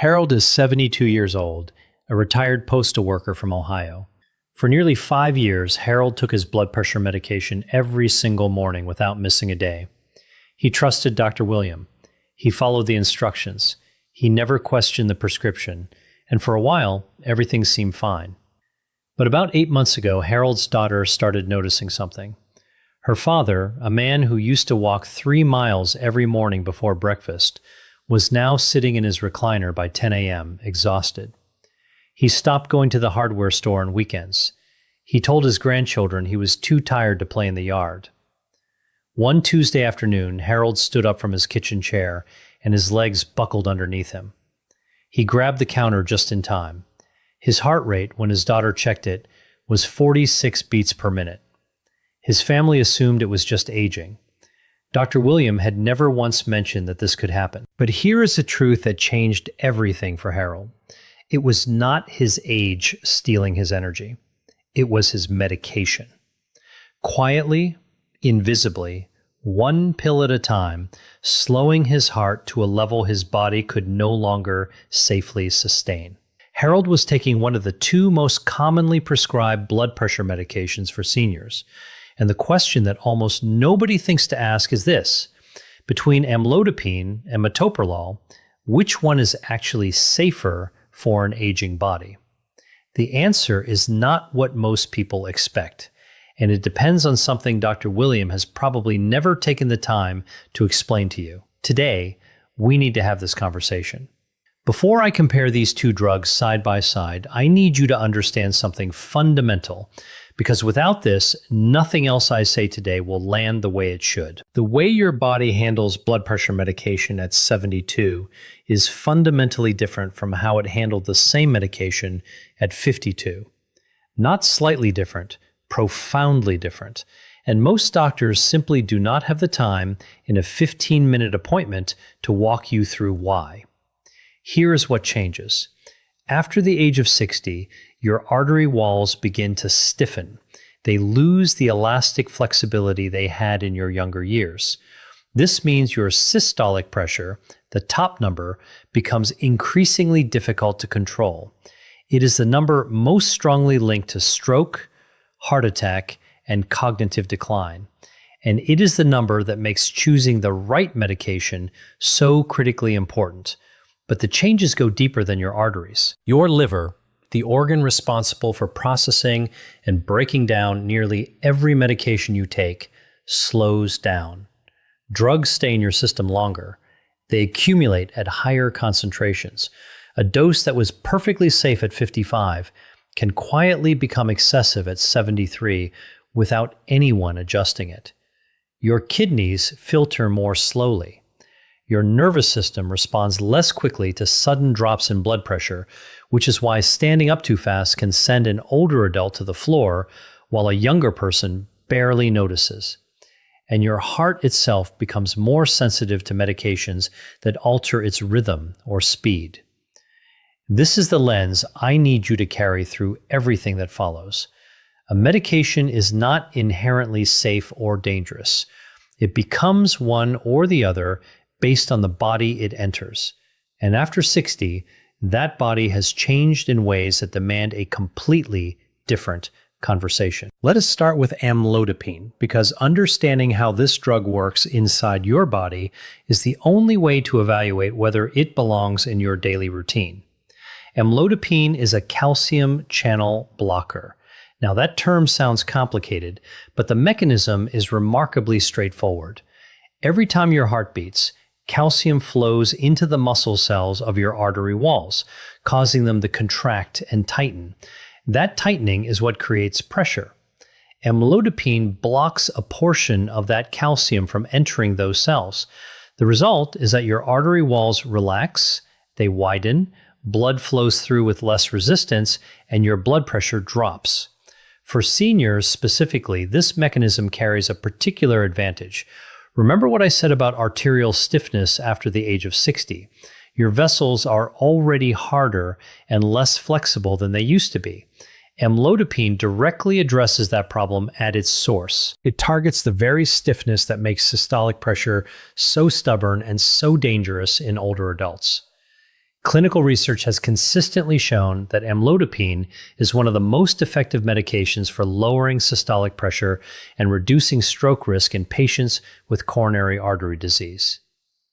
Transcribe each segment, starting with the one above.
Harold is 72 years old, a retired postal worker from Ohio. For nearly 5 years, Harold took his blood pressure medication every single morning without missing a day. He trusted Dr. William. He followed the instructions. He never questioned the prescription, and for a while, everything seemed fine. But about 8 months ago, Harold's daughter started noticing something. Her father, a man who used to walk 3 miles every morning before breakfast, was now sitting in his recliner by 10 a.m., exhausted. He stopped going to the hardware store on weekends. He told his grandchildren he was too tired to play in the yard. One Tuesday afternoon, Harold stood up from his kitchen chair and his legs buckled underneath him. He grabbed the counter just in time. His heart rate, when his daughter checked it, was 46 beats per minute. His family assumed it was just aging. Dr. William had never once mentioned that this could happen. But here is a truth that changed everything for Harold. It was not his age stealing his energy. It was his medication. Quietly, invisibly, one pill at a time, slowing his heart to a level his body could no longer safely sustain. Harold was taking one of the 2 most commonly prescribed blood pressure medications for seniors. And the question that almost nobody thinks to ask is this: between amlodipine and metoprolol, which one is actually safer for an aging body? The answer is not what most people expect, and it depends on something Dr. William has probably never taken the time to explain to you. Today, we need to have this conversation. Before I compare these 2 drugs side by side, I need you to understand something fundamental, because without this, nothing else I say today will land the way it should. The way your body handles blood pressure medication at 72 is fundamentally different from how it handled the same medication at 52. Not slightly different, profoundly different. And most doctors simply do not have the time in a 15-minute appointment to walk you through why. Here is what changes. After the age of 60, your artery walls begin to stiffen. They lose the elastic flexibility they had in your younger years. This means your systolic pressure, the top number, becomes increasingly difficult to control. It is the number most strongly linked to stroke, heart attack, and cognitive decline. And it is the number that makes choosing the right medication so critically important. But the changes go deeper than your arteries. Your liver, the organ responsible for processing and breaking down nearly every medication you take, slows down. Drugs stay in your system longer. They accumulate at higher concentrations. A dose that was perfectly safe at 55 can quietly become excessive at 73 without anyone adjusting it. Your kidneys filter more slowly. Your nervous system responds less quickly to sudden drops in blood pressure, which is why standing up too fast can send an older adult to the floor while a younger person barely notices. And your heart itself becomes more sensitive to medications that alter its rhythm or speed. This is the lens I need you to carry through everything that follows. A medication is not inherently safe or dangerous. It becomes one or the other based on the body it enters. And after 60, that body has changed in ways that demand a completely different conversation. Let us start with amlodipine, because understanding how this drug works inside your body is the only way to evaluate whether it belongs in your daily routine. Amlodipine is a calcium channel blocker. Now that term sounds complicated, but the mechanism is remarkably straightforward. Every time your heart beats, calcium flows into the muscle cells of your artery walls, causing them to contract and tighten. That tightening is what creates pressure. Amlodipine blocks a portion of that calcium from entering those cells. The result is that your artery walls relax, they widen, blood flows through with less resistance, and your blood pressure drops. For seniors specifically, this mechanism carries a particular advantage. Remember what I said about arterial stiffness after the age of 60. Your vessels are already harder and less flexible than they used to be. Amlodipine directly addresses that problem at its source. It targets the very stiffness that makes systolic pressure so stubborn and so dangerous in older adults. Clinical research has consistently shown that amlodipine is one of the most effective medications for lowering systolic pressure and reducing stroke risk in patients with coronary artery disease.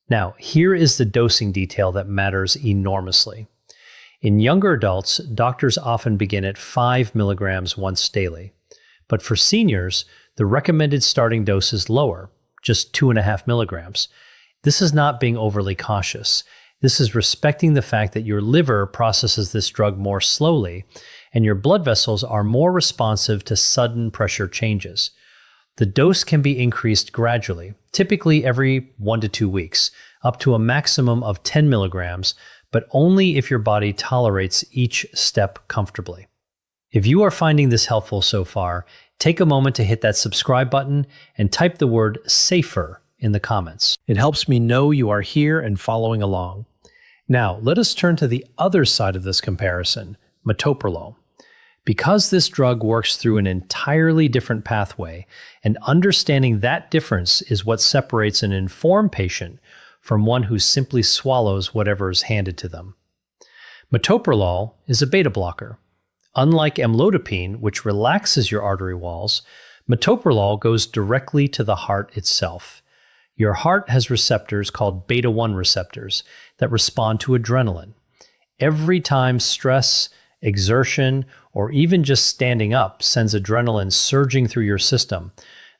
Now, here is the dosing detail that matters enormously. In younger adults, doctors often begin at 5 milligrams once daily. But for seniors, the recommended starting dose is lower, just 2.5 milligrams. This is not being overly cautious. This is respecting the fact that your liver processes this drug more slowly, and your blood vessels are more responsive to sudden pressure changes. The dose can be increased gradually, typically every 1 to 2 weeks, up to a maximum of 10 milligrams, but only if your body tolerates each step comfortably. If you are finding this helpful so far, take a moment to hit that subscribe button and type the word SAFER in the comments. It helps me know you are here and following along. Now, let us turn to the other side of this comparison, metoprolol. Because this drug works through an entirely different pathway, and understanding that difference is what separates an informed patient from one who simply swallows whatever is handed to them. Metoprolol is a beta blocker. Unlike amlodipine, which relaxes your artery walls, metoprolol goes directly to the heart itself. Your heart has receptors called beta-1 receptors that respond to adrenaline. Every time stress, exertion, or even just standing up sends adrenaline surging through your system,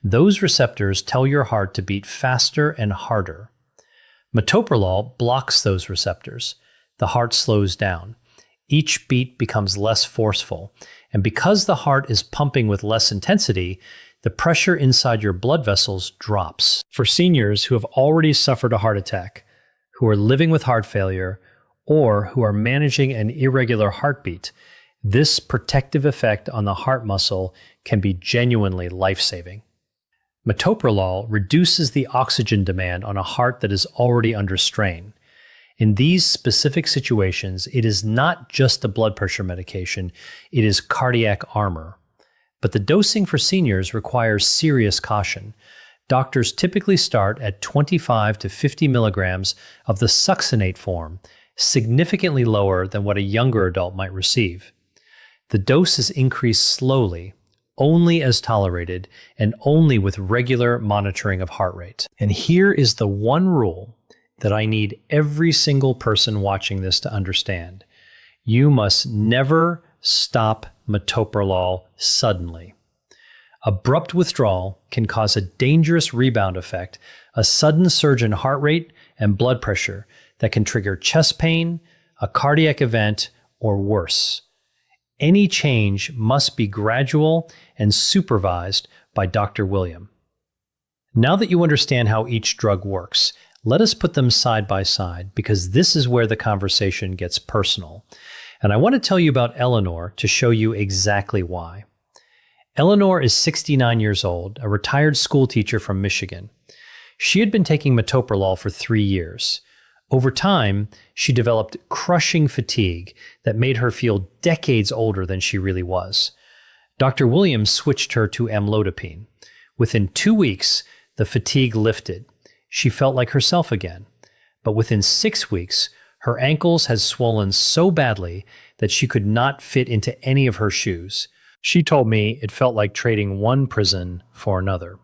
those receptors tell your heart to beat faster and harder. Metoprolol blocks those receptors. The heart slows down. Each beat becomes less forceful, and because the heart is pumping with less intensity, the pressure inside your blood vessels drops. For seniors who have already suffered a heart attack, who are living with heart failure, or who are managing an irregular heartbeat, this protective effect on the heart muscle can be genuinely life-saving. Metoprolol reduces the oxygen demand on a heart that is already under strain. In these specific situations, it is not just a blood pressure medication, it is cardiac armor. But the dosing for seniors requires serious caution. Doctors typically start at 25 to 50 milligrams of the succinate form, significantly lower than what a younger adult might receive. The dose is increased slowly, only as tolerated, and only with regular monitoring of heart rate. And here is the one rule that I need every single person watching this to understand. You must never stop metoprolol suddenly. Abrupt withdrawal can cause a dangerous rebound effect, a sudden surge in heart rate and blood pressure that can trigger chest pain, a cardiac event, or worse. Any change must be gradual and supervised by Dr. William. Now that you understand how each drug works, let us put them side by side because this is where the conversation gets personal. And I want to tell you about Eleanor to show you exactly why. Eleanor is 69 years old, a retired school teacher from Michigan. She had been taking metoprolol for 3 years. Over time, she developed crushing fatigue that made her feel decades older than she really was. Dr. Williams switched her to amlodipine. Within 2 weeks, the fatigue lifted. She felt like herself again. But within 6 weeks, her ankles had swollen so badly that she could not fit into any of her shoes. She told me it felt like trading one prison for another.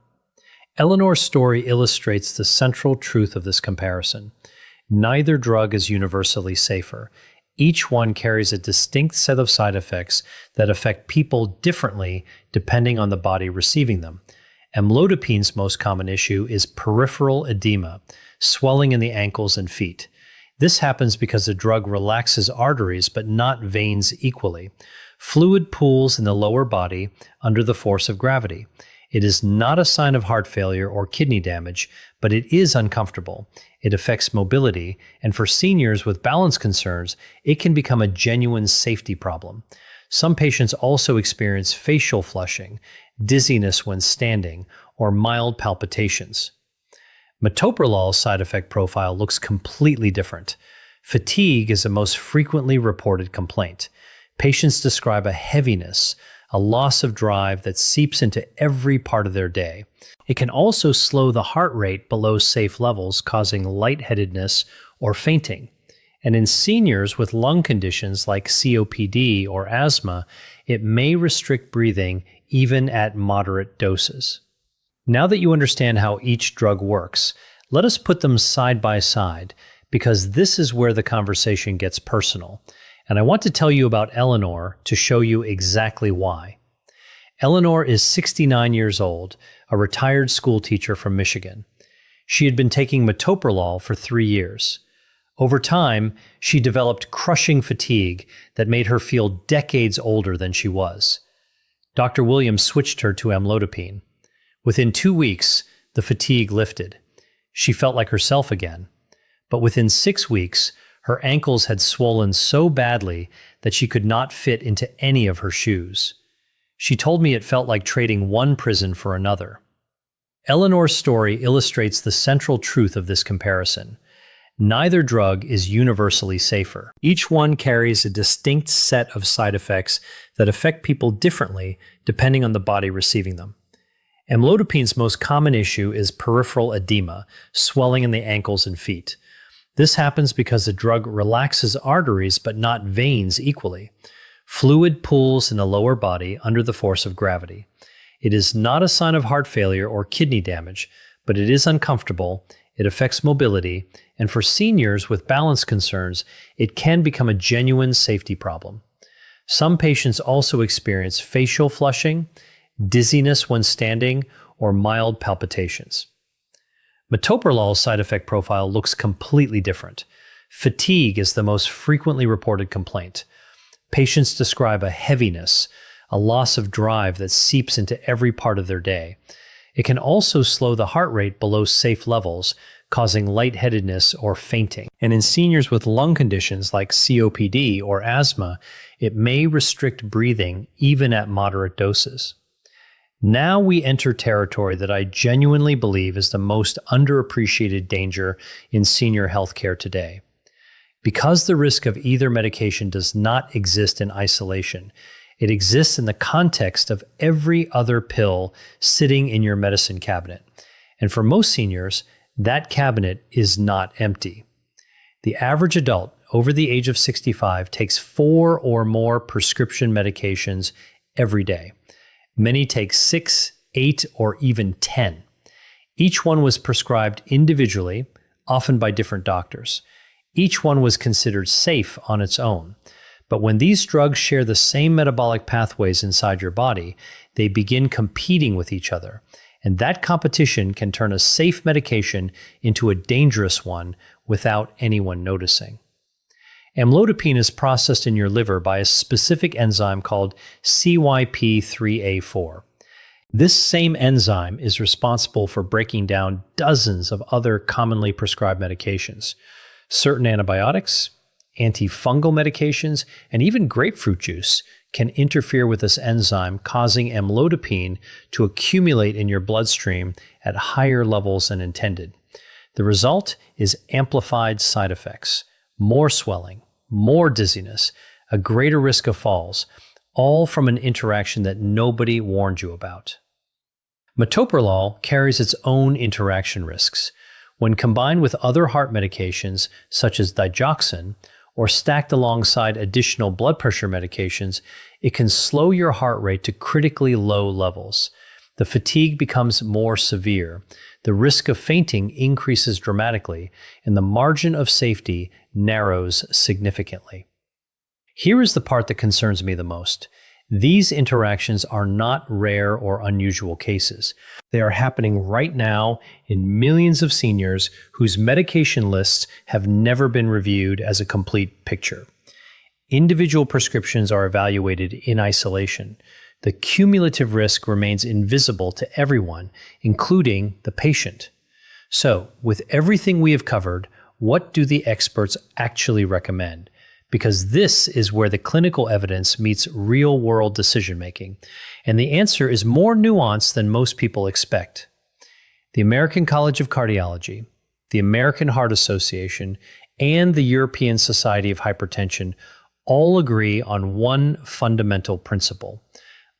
Eleanor's story illustrates the central truth of this comparison. Neither drug is universally safer. Each one carries a distinct set of side effects that affect people differently depending on the body receiving them. Amlodipine's most common issue is peripheral edema, swelling in the ankles and feet. This happens because the drug relaxes arteries but not veins equally. Fluid pools in the lower body under the force of gravity. It is not a sign of heart failure or kidney damage, but it is uncomfortable. It affects mobility, and for seniors with balance concerns, it can become a genuine safety problem. Some patients also experience facial flushing, dizziness when standing, or mild palpitations. Metoprolol's side effect profile looks completely different. Fatigue is the most frequently reported complaint. Patients describe a heaviness, a loss of drive that seeps into every part of their day. It can also slow the heart rate below safe levels, causing lightheadedness or fainting. And in seniors with lung conditions like COPD or asthma, it may restrict breathing even at moderate doses. Now that you understand how each drug works, let us put them side by side, because this is where the conversation gets personal. And I want to tell you about Eleanor to show you exactly why. Eleanor is 69 years old, a retired school teacher from Michigan. She had been taking Metoprolol for 3 years. Over time, she developed crushing fatigue that made her feel decades older than she was. Dr. Williams switched her to Amlodipine. Within 2 weeks, the fatigue lifted. She felt like herself again. But within 6 weeks, her ankles had swollen so badly that she could not fit into any of her shoes. She told me it felt like trading one prison for another. Eleanor's story illustrates the central truth of this comparison. Neither drug is universally safer. Each one carries a distinct set of side effects that affect people differently depending on the body receiving them. Amlodipine's most common issue is peripheral edema, swelling in the ankles and feet. This happens because the drug relaxes arteries but not veins equally. Fluid pools in the lower body under the force of gravity. It is not a sign of heart failure or kidney damage, but it is uncomfortable, it affects mobility, and for seniors with balance concerns, it can become a genuine safety problem. Some patients also experience facial flushing, dizziness when standing, or mild palpitations. Metoprolol's side effect profile looks completely different. Fatigue is the most frequently reported complaint. Patients describe a heaviness, a loss of drive that seeps into every part of their day. It can also slow the heart rate below safe levels, causing lightheadedness or fainting. And in seniors with lung conditions like COPD or asthma, it may restrict breathing even at moderate doses. Now we enter territory that I genuinely believe is the most underappreciated danger in senior healthcare today. Because the risk of either medication does not exist in isolation, it exists in the context of every other pill sitting in your medicine cabinet. And for most seniors, that cabinet is not empty. The average adult over the age of 65 takes 4 or more prescription medications every day. Many take 6, 8, or even 10. Each one was prescribed individually, often by different doctors. Each one was considered safe on its own. But when these drugs share the same metabolic pathways inside your body, they begin competing with each other. And that competition can turn a safe medication into a dangerous one without anyone noticing. Amlodipine is processed in your liver by a specific enzyme called CYP3A4. This same enzyme is responsible for breaking down dozens of other commonly prescribed medications. Certain antibiotics, antifungal medications, and even grapefruit juice can interfere with this enzyme, causing amlodipine to accumulate in your bloodstream at higher levels than intended. The result is amplified side effects, more swelling, more dizziness, a greater risk of falls, all from an interaction that nobody warned you about. Metoprolol carries its own interaction risks. When combined with other heart medications such as digoxin, or stacked alongside additional blood pressure medications, it can slow your heart rate to critically low levels. The fatigue becomes more severe, the risk of fainting increases dramatically, and the margin of safety narrows significantly. Here is the part that concerns me the most. These interactions are not rare or unusual cases. They are happening right now in millions of seniors whose medication lists have never been reviewed as a complete picture. Individual prescriptions are evaluated in isolation. The cumulative risk remains invisible to everyone, including the patient. So, with everything we have covered, what do the experts actually recommend? Because this is where the clinical evidence meets real-world decision-making, and the answer is more nuanced than most people expect. The American College of Cardiology, the American Heart Association, and the European Society of Hypertension all agree on one fundamental principle.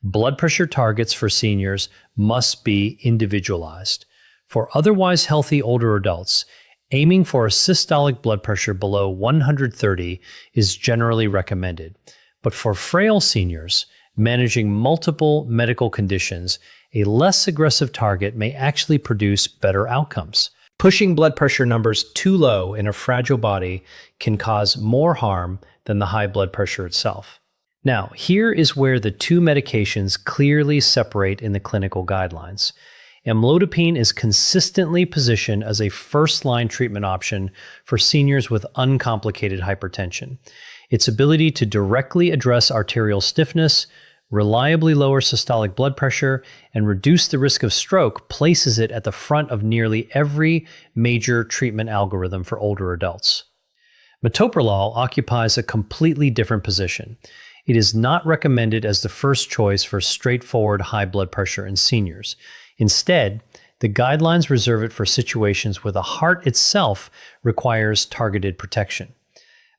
Blood pressure targets for seniors must be individualized. For otherwise healthy older adults, Aiming for a systolic blood pressure below 130 is generally recommended, but for frail seniors managing multiple medical conditions, a less aggressive target may actually produce better outcomes. Pushing blood pressure numbers too low in a fragile body can cause more harm than the high blood pressure itself. Now, here is where the two medications clearly separate in the clinical guidelines. Amlodipine is consistently positioned as a first-line treatment option for seniors with uncomplicated hypertension. Its ability to directly address arterial stiffness, reliably lower systolic blood pressure, and reduce the risk of stroke places it at the front of nearly every major treatment algorithm for older adults. Metoprolol occupies a completely different position. It is not recommended as the first choice for straightforward high blood pressure in seniors. Instead, the guidelines reserve it for situations where the heart itself requires targeted protection.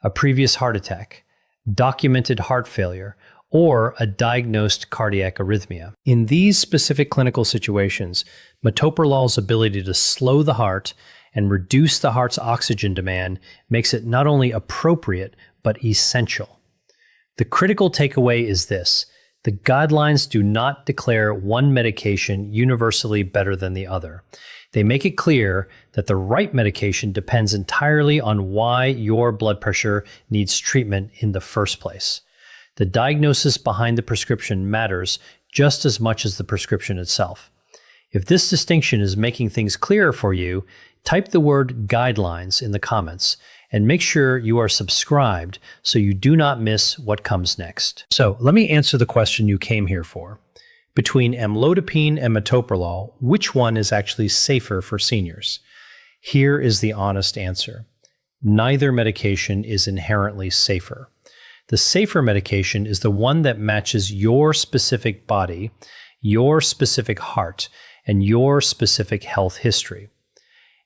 A previous heart attack, documented heart failure, or a diagnosed cardiac arrhythmia. In these specific clinical situations, metoprolol's ability to slow the heart and reduce the heart's oxygen demand makes it not only appropriate, but essential. The critical takeaway is this: the guidelines do not declare one medication universally better than the other. They make it clear that the right medication depends entirely on why your blood pressure needs treatment in the first place. The diagnosis behind the prescription matters just as much as the prescription itself. If this distinction is making things clearer for you, type the word guidelines in the comments and make sure you are subscribed so you do not miss what comes next. So let me answer the question you came here for. Between amlodipine and metoprolol, which one is actually safer for seniors? Here is the honest answer. Neither medication is inherently safer. The safer medication is the one that matches your specific body, your specific heart, and your specific health history.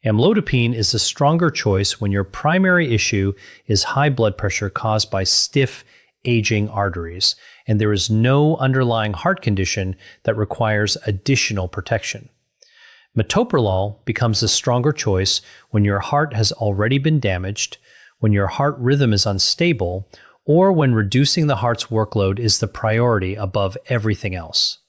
Amlodipine is a stronger choice when your primary issue is high blood pressure caused by stiff, aging arteries, and there is no underlying heart condition that requires additional protection. Metoprolol becomes a stronger choice when your heart has already been damaged, when your heart rhythm is unstable, or when reducing the heart's workload is the priority above everything else.